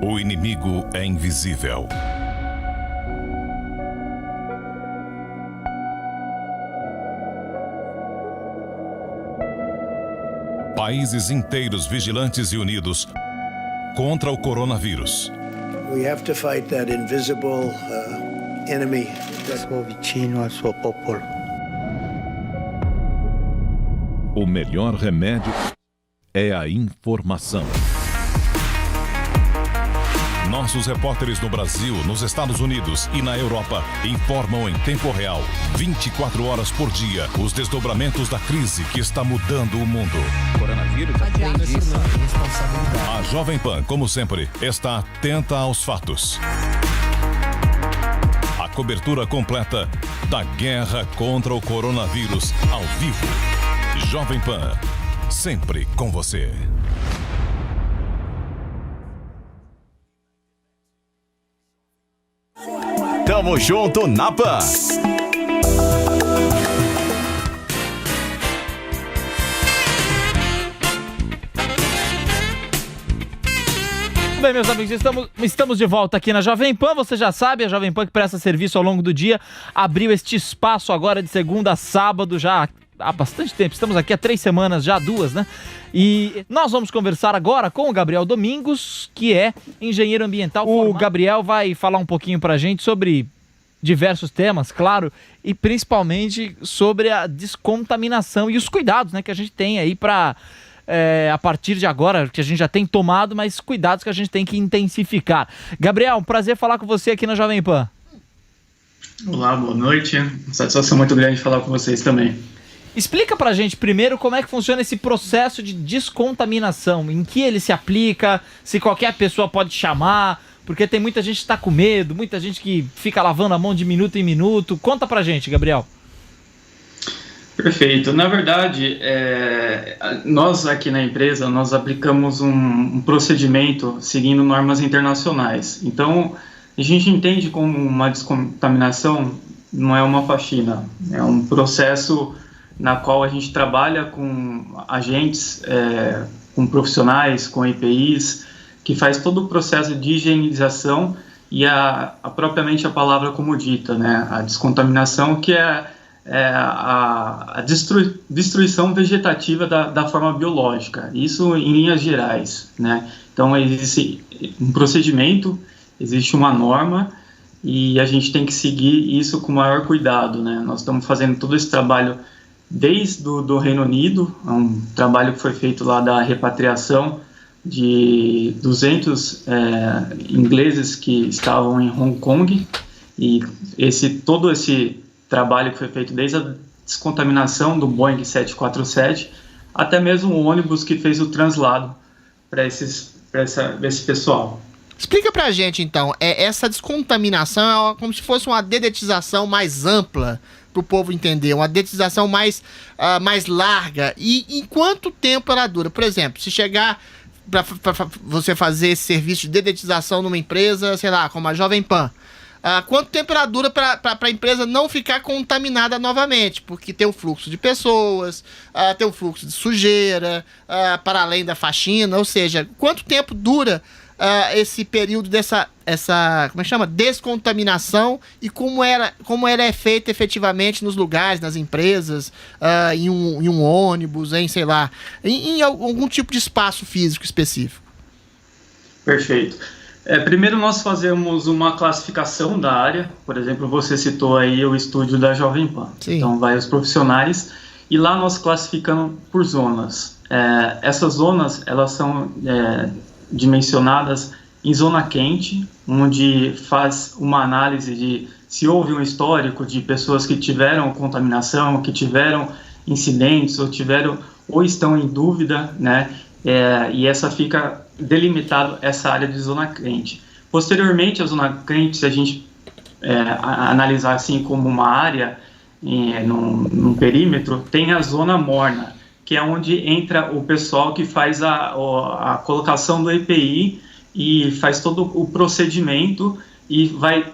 O inimigo é invisível. Países inteiros vigilantes e unidos contra o coronavírus. We have to fight that invisible enemy. O melhor remédio é a informação. Nossos repórteres no Brasil, nos Estados Unidos e na Europa informam em tempo real, 24 horas por dia, os desdobramentos da crise que está mudando o mundo. Coronavírus, A Jovem Pan, como sempre, está atenta aos fatos. A cobertura completa da guerra contra o coronavírus ao vivo. Jovem Pan, sempre com você. Tamo junto na Pan. Bem, meus amigos, estamos de volta aqui na Jovem Pan. Você já sabe, a Jovem Pan que presta serviço ao longo do dia abriu este espaço agora de segunda a sábado já há bastante tempo. Estamos aqui há 3 semanas, já 2, né? E nós vamos conversar agora com o Gabriel Domingos, que é engenheiro ambiental. O Gabriel vai falar um pouquinho pra gente sobre diversos temas, claro, e principalmente sobre a descontaminação e os cuidados, né, que a gente tem aí pra... a partir de agora, que a gente já tem tomado, mas cuidados que a gente tem que intensificar. Gabriel, um prazer falar com você aqui na Jovem Pan. Olá, boa noite. Satisfação muito grande falar com vocês também. Explica pra gente primeiro como é que funciona esse processo de descontaminação, em que ele se aplica, se qualquer pessoa pode chamar, porque tem muita gente que tá com medo, muita gente que fica lavando a mão de minuto em minuto. Conta pra gente, Gabriel. Perfeito. Na verdade, nós aqui na empresa, nós aplicamos um procedimento seguindo normas internacionais. Então, a gente entende como uma descontaminação não é uma faxina, é um processo na qual a gente trabalha com agentes, com profissionais, com EPIs, que faz todo o processo de higienização e propriamente a palavra como dita, né? A descontaminação, que é a destruição vegetativa da forma biológica, isso em linhas gerais, né? Então existe um procedimento, existe uma norma e a gente tem que seguir isso com o maior cuidado, né? Nós estamos fazendo todo esse trabalho desde do Reino Unido, um trabalho que foi feito lá da repatriação de 200 ingleses que estavam em Hong Kong, e todo esse trabalho que foi feito desde a descontaminação do Boeing 747 até mesmo o ônibus que fez o translado para esse pessoal. Explica pra gente então, essa descontaminação é como se fosse uma dedetização mais ampla para o povo entender, uma dedetização mais larga, e em quanto tempo ela dura? Por exemplo, se chegar para você fazer esse serviço de dedetização numa empresa, sei lá, como a Jovem Pan, quanto tempo ela dura para a empresa não ficar contaminada novamente? Porque tem o fluxo de pessoas, tem o fluxo de sujeira, para além da faxina, ou seja, quanto tempo dura esse período dessa como é que chama? Descontaminação, e como ela é feita efetivamente nos lugares, nas empresas, em um ônibus, sei lá, em algum tipo de espaço físico específico. Perfeito. Primeiro nós fazemos uma classificação da área. Por exemplo, você citou aí o estúdio da Jovem Pan. Sim. Então vai os profissionais e lá nós classificamos por zonas. Essas zonas, elas são dimensionadas em zona quente, onde faz uma análise de se houve um histórico de pessoas que tiveram contaminação, que tiveram incidentes ou estão em dúvida, né? E essa fica delimitado essa área de zona quente. Posteriormente, a zona quente, se a gente analisar assim como uma área num perímetro, tem a zona morna, que é onde entra o pessoal que faz a colocação do EPI e faz todo o procedimento e vai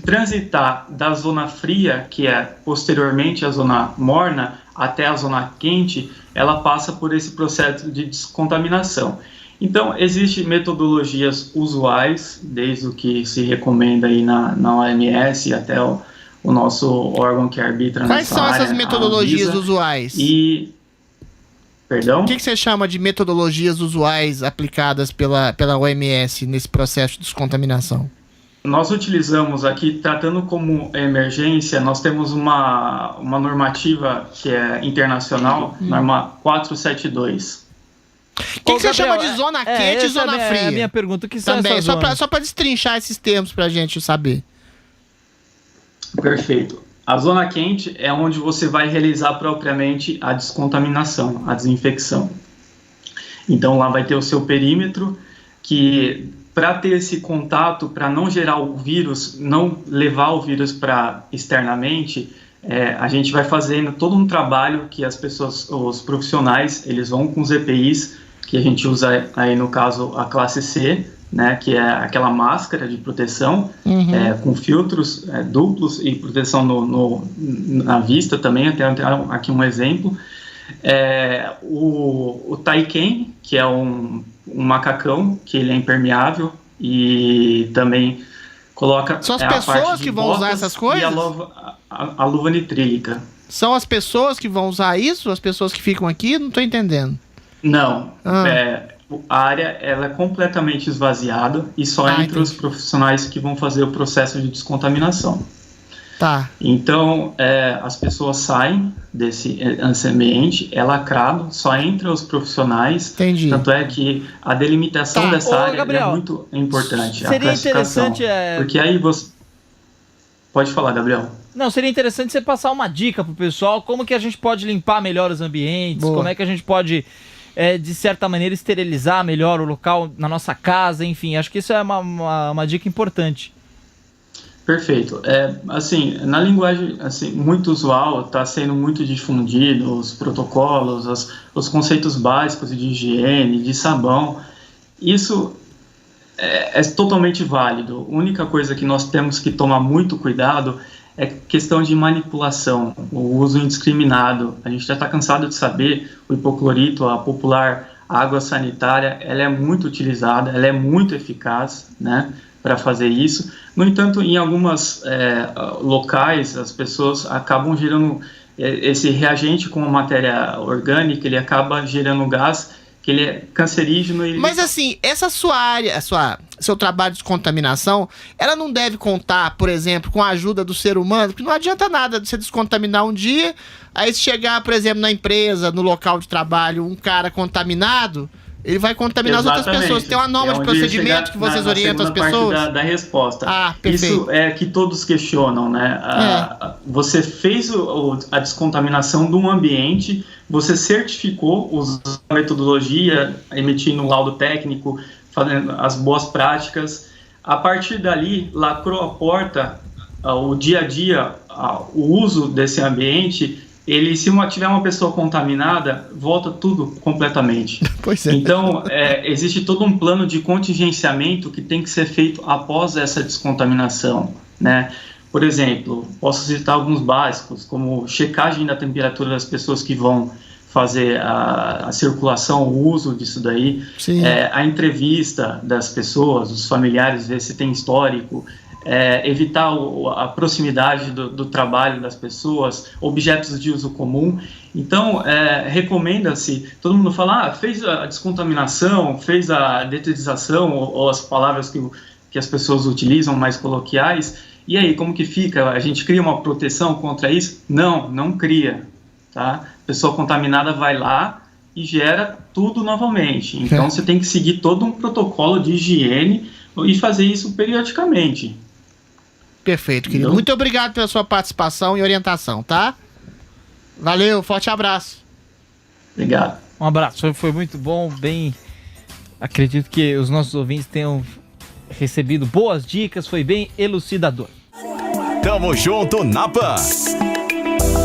transitar da zona fria, que é posteriormente a zona morna, até a zona quente, ela passa por esse processo de descontaminação. Então, existem metodologias usuais, desde o que se recomenda aí na OMS até o nosso órgão que arbitra Quais nessa são área, essas metodologias usuais? Perdão? O que você chama de metodologias usuais aplicadas pela OMS nesse processo de descontaminação? Nós utilizamos aqui, tratando como emergência, nós temos uma normativa que é internacional, norma 472. O que você chama de zona quente e zona fria? É a minha pergunta. O que são essas zonas? Só para destrinchar esses termos pra gente saber. Perfeito. A zona quente é onde você vai realizar propriamente a descontaminação, a desinfecção. Então lá vai ter o seu perímetro, que para ter esse contato, para não gerar o vírus, não levar o vírus para externamente, a gente vai fazendo todo um trabalho que as pessoas, os profissionais, eles vão com os EPIs, que a gente usa aí no caso a classe C, né, que é aquela máscara de proteção, com filtros duplos e proteção na vista também, até aqui um exemplo. O Taiken, que é um macacão, que ele é impermeável e também coloca... São as pessoas que vão usar essas coisas? E a luva nitrílica. São as pessoas que vão usar isso? As pessoas que ficam aqui? Não estou entendendo. Não, a área ela é completamente esvaziada e só entra os profissionais que vão fazer o processo de descontaminação. Tá. Então, as pessoas saem desse ambiente, é lacrado, só entra os profissionais. Entendi. Tanto é que a delimitação dessa área Gabriel, é muito importante. Seria interessante... Porque aí você... Pode falar, Gabriel. Não, seria interessante você passar uma dica pro pessoal, como que a gente pode limpar melhor os ambientes, como é que a gente pode... de certa maneira, esterilizar melhor o local na nossa casa, enfim, acho que isso é uma dica importante. Perfeito. Assim, na linguagem assim, muito usual, está sendo muito difundido os protocolos, os conceitos básicos de higiene, de sabão. Isso é totalmente válido. A única coisa que nós temos que tomar muito cuidado é questão de manipulação, o uso indiscriminado. A gente já está cansado de saber, o hipoclorito, a popular água sanitária, ela é muito utilizada, ela é muito eficaz, né, para fazer isso. No entanto, em alguns locais, as pessoas acabam gerando esse reagente com a matéria orgânica, ele acaba gerando gás, que ele é cancerígeno. Mas assim, essa sua área, seu trabalho de descontaminação, ela não deve contar, por exemplo, com a ajuda do ser humano, porque não adianta nada você descontaminar um dia, aí se chegar, por exemplo, na empresa, no local de trabalho, um cara contaminado, ele vai contaminar as outras pessoas. Tem uma norma de procedimento que vocês orientam as pessoas? Da resposta. Perfeito. Isso é que todos questionam, né? Você fez a descontaminação de um ambiente, você certificou, usando a metodologia, emitindo um laudo técnico, fazendo as boas práticas. A partir dali, lacrou a porta, o dia a dia, o uso desse ambiente, se tiver uma pessoa contaminada, volta tudo completamente. Pois é. Então, existe todo um plano de contingenciamento que tem que ser feito após essa descontaminação, né? Por exemplo, posso citar alguns básicos, como checagem da temperatura das pessoas que vão fazer a circulação, o uso disso daí, a entrevista das pessoas, dos familiares, ver se tem histórico, evitar a proximidade do trabalho das pessoas, objetos de uso comum. Então, recomenda-se, todo mundo fala, fez a descontaminação, fez a detetizzação, ou as palavras que as pessoas utilizam mais coloquiais, e aí, como que fica? A gente cria uma proteção contra isso? Não cria, tá? A pessoa contaminada vai lá e gera tudo novamente. Então, você tem que seguir todo um protocolo de higiene e fazer isso periodicamente. Perfeito, querido. Muito obrigado pela sua participação e orientação, tá? Valeu, forte abraço. Obrigado. Um abraço, foi muito bom, acredito que os nossos ouvintes tenham recebido boas dicas, foi bem elucidador. Tamo junto na PAN.